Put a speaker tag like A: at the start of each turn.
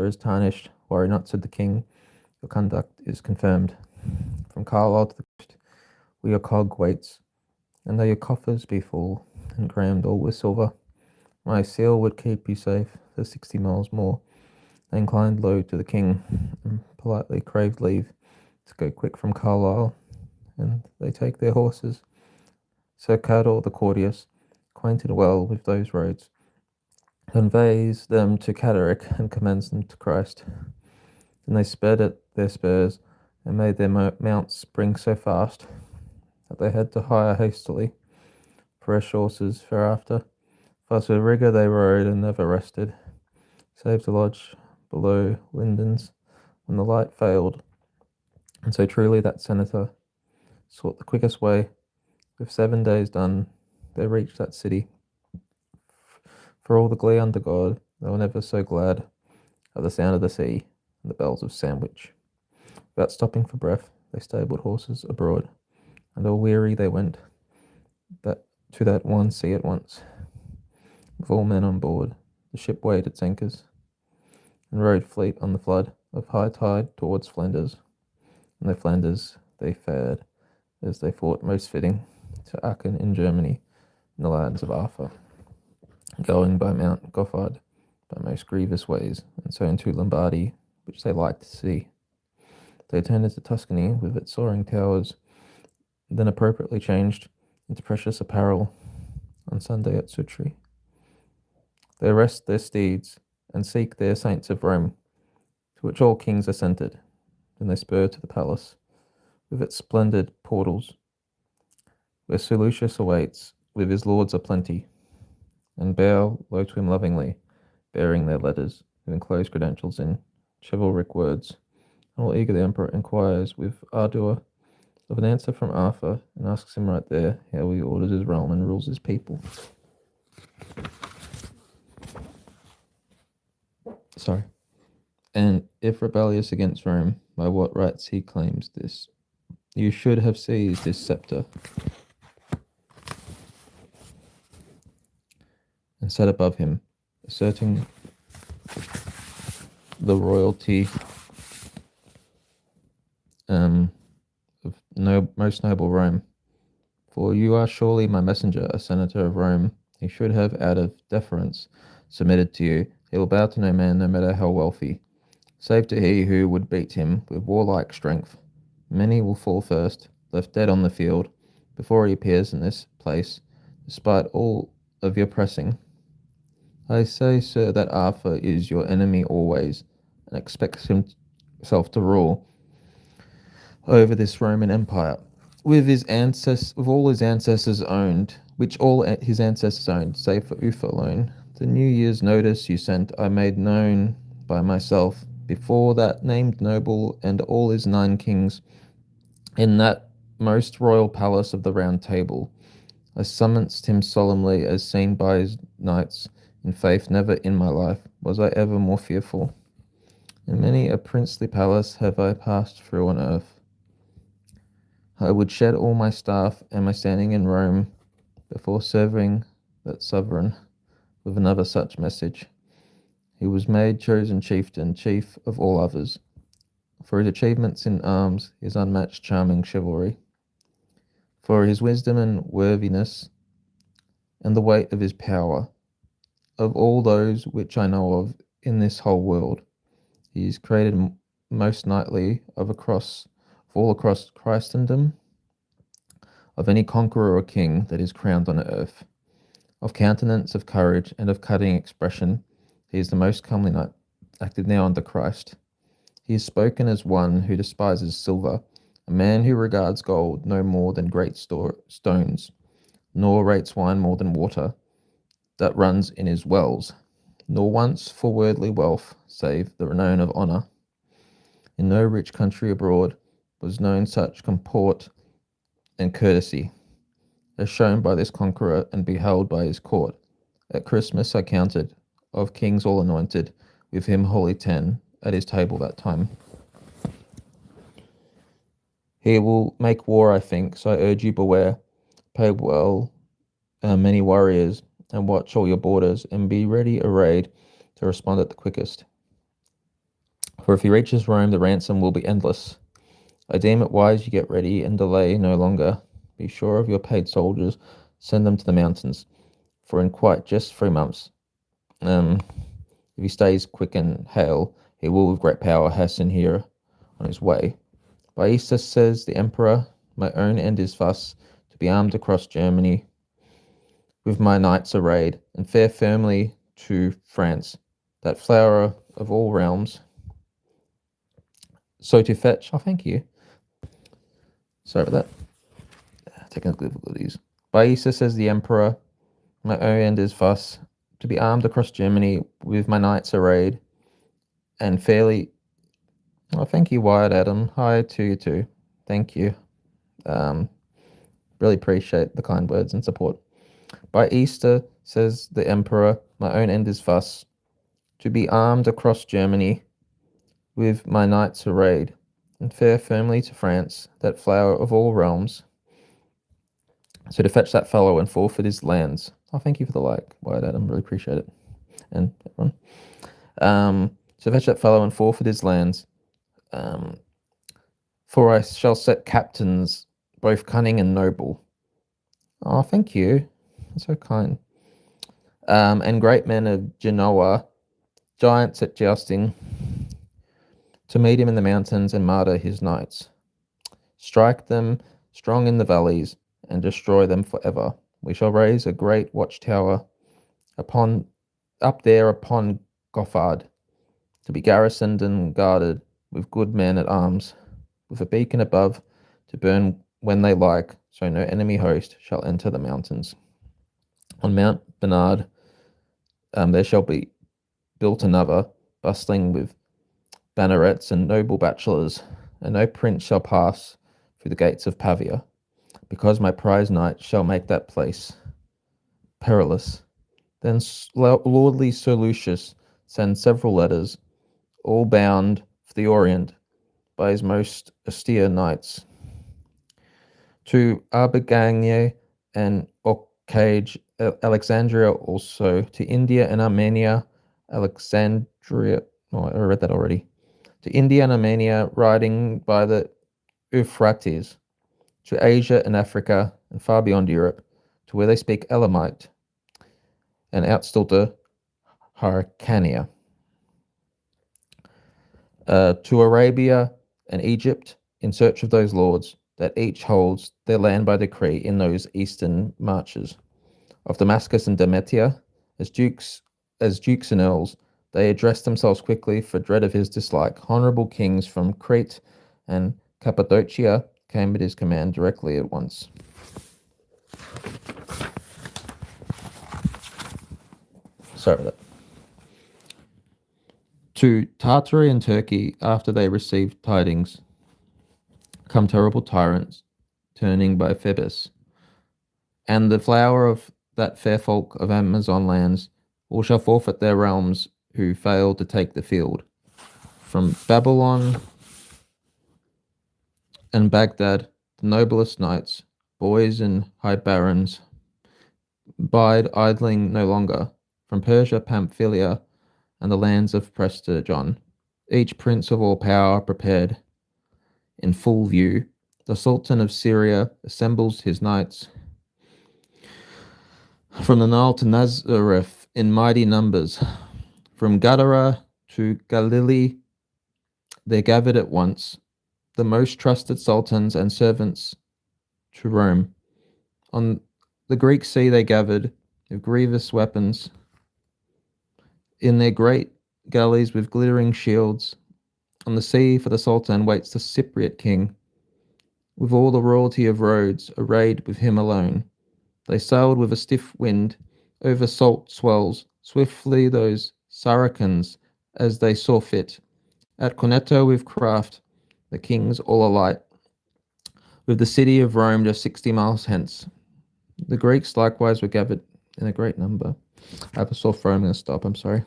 A: is tarnished. Worry not, said the king. Your conduct is confirmed. From Carlisle to the coast, where your cog waits, and though your coffers be full and crammed all with silver, my seal would keep you safe for 60 miles more. They inclined low to the king and politely craved leave to go quick from Carlisle, and they take their horses. Sir Cador the courteous, acquainted well with those roads, conveys them to Catterick and commends them to Christ. Then they sped at their spurs and made their mounts spring so fast that they had to hire hastily fresh horses thereafter. Fast with rigour they rode and never rested, save to lodge below Lindens when the light failed. And so truly that senator sought the quickest way. With 7 days done, they reached that city. For all the glee under God, they were never so glad at the sound of the sea and the bells of Sandwich. Without stopping for breath, they stabled horses abroad, and all weary they went to that one sea at once. With all men on board, the ship weighed its anchors, and rode fleet on the flood of high tide towards Flanders. And the Flanders they fared, as they thought most fitting, to Aachen in Germany, and the lands of Arthur, going by Mount Gothard by most grievous ways, and so into Lombardy, which they liked to see. They turned into Tuscany with its soaring towers, then appropriately changed into precious apparel on Sunday at Sutri. They rest their steeds and seek their saints of Rome, to which all kings assented. Then they spur to the palace, with its splendid portals, where Sir Lucius awaits, with his lords aplenty, and bow low to him lovingly, bearing their letters, with enclosed credentials in chivalric words. And all eager the emperor inquires with ardour of an answer from Arthur, and asks him right there how he orders his realm and rules his people. And if rebellious against Rome, by what rights he claims this? You should have seized his sceptre and set above him, asserting the royalty of most noble Rome. For you are surely my messenger, a senator of Rome. He should have, out of deference, submitted to you. He will bow to no man, no matter how wealthy, save to he who would beat him with warlike strength. Many will fall first, left dead on the field, before he appears in this place, despite all of your pressing. I say, sir, that Arthur is your enemy always, and expects himself to rule over this Roman Empire, with all his ancestors owned, which all his ancestors owned, save for Uther alone. The New Year's notice you sent I made known by myself, before that named noble and all his 9 kings, in that most royal palace of the Round Table. I summoned him solemnly, as seen by his knights. In faith, never in my life was I ever more fearful. In many a princely palace have I passed through on earth. I would shed all my staff and my standing in Rome before serving that sovereign with another such message. He was made chosen chieftain, chief of all others, for his achievements in arms, his unmatched charming chivalry, for his wisdom and worthiness, and the weight of his power. Of all those which I know of in this whole world, he is created most knightly all across Christendom, of any conqueror or king that is crowned on earth. Of countenance, of courage, and of cutting expression, he is the most comely knight acted now under Christ. He is spoken as one who despises silver, a man who regards gold no more than great stones, nor rates wine more than water that runs in his wells, nor wants for worldly wealth, save the renown of honour. In no rich country abroad was known such comport and courtesy, as shown by this conqueror and beheld by his court. At Christmas I counted, of kings all anointed, with him wholly 10, at his table that time. He will make war, I think, so I urge you beware. Pay well many warriors, and watch all your borders, and be ready arrayed to respond at the quickest. For if he reaches Rome, the ransom will be endless. I deem it wise you get ready and delay no longer. Be sure of your paid soldiers, send them to the mountains, for in quite just 3 months, if he stays quick and hale, he will with great power hasten here on his way. By Easter, says the emperor, my own end is thus, to be armed across Germany, with my knights arrayed, and fare firmly to France, that flower of all realms. So to fetch, thank you. Sorry about that. Technical difficulties. By Easter, says the emperor, my own end is thus, to be armed across Germany, with my knights arrayed, and fairly. Oh, thank you, Wyatt Adam. Hi to you too. Thank you. Really appreciate the kind words and support. By Easter, says the emperor, my own end is thus, to be armed across Germany, with my knights arrayed, and fare firmly to France, that flower of all realms. So to fetch that fellow and forfeit his lands. Oh, thank you for the like, Wyatt Adam. Really appreciate it. And everyone. So fetch that fellow and forfeit his lands. For I shall set captains, both cunning and noble. Oh, thank you. That's so kind. And great men of Genoa, giants at jousting, to meet him in the mountains and martyr his knights. Strike them strong in the valleys and destroy them forever. We shall raise a great watchtower up there upon Gothard, to be garrisoned and guarded with good men at arms, with a beacon above to burn when they like, so no enemy host shall enter the mountains. On Mount Bernard there shall be built another, bustling with bannerets and noble bachelors, and no prince shall pass through the gates of Pavia, because my prize knight shall make that place perilous. Then lordly Sir Lucius sends several letters, all bound for the Orient by his most austere knights, to Arbogane and Orcage, Alexandria also, to India and Armenia, Alexandria, I read that already, to India and Armenia, riding by the Euphrates, to Asia and Africa, and far beyond Europe, to where they speak Elamite, and out still to Hyrcania, to Arabia and Egypt, in search of those lords, that each holds their land by decree in those eastern marches. Of Damascus and Demetia, as dukes and earls, they address themselves quickly for dread of his dislike. Honorable kings from Crete and Cappadocia came at his command directly at once. Sorry about that. To Tartary and Turkey, after they received tidings, come terrible tyrants, turning by Phoebus, and the flower of that fair folk of Amazon lands, all shall forfeit their realms who fail to take the field. From Babylon and Baghdad, the noblest knights, boys and high barons, bide idling no longer. From Persia, Pamphylia, and the lands of Prester John, each prince of all power prepared in full view. The Sultan of Syria assembles his knights from the Nile to Nazareth in mighty numbers. From Gadara to Galilee, they gathered at once, the most trusted sultans and servants to Rome. On the Greek sea they gathered with grievous weapons, in their great galleys with glittering shields. On the sea for the Sultan waits the Cypriot king, with all the royalty of Rhodes arrayed with him alone. They sailed with a stiff wind over salt swells, swiftly those Saracens as they saw fit. At Corneto with craft, the kings all alight, with the city of Rome just 60 miles hence. The Greeks likewise were gathered in a great number. I have a sore throat, I'm going to stop, I'm sorry.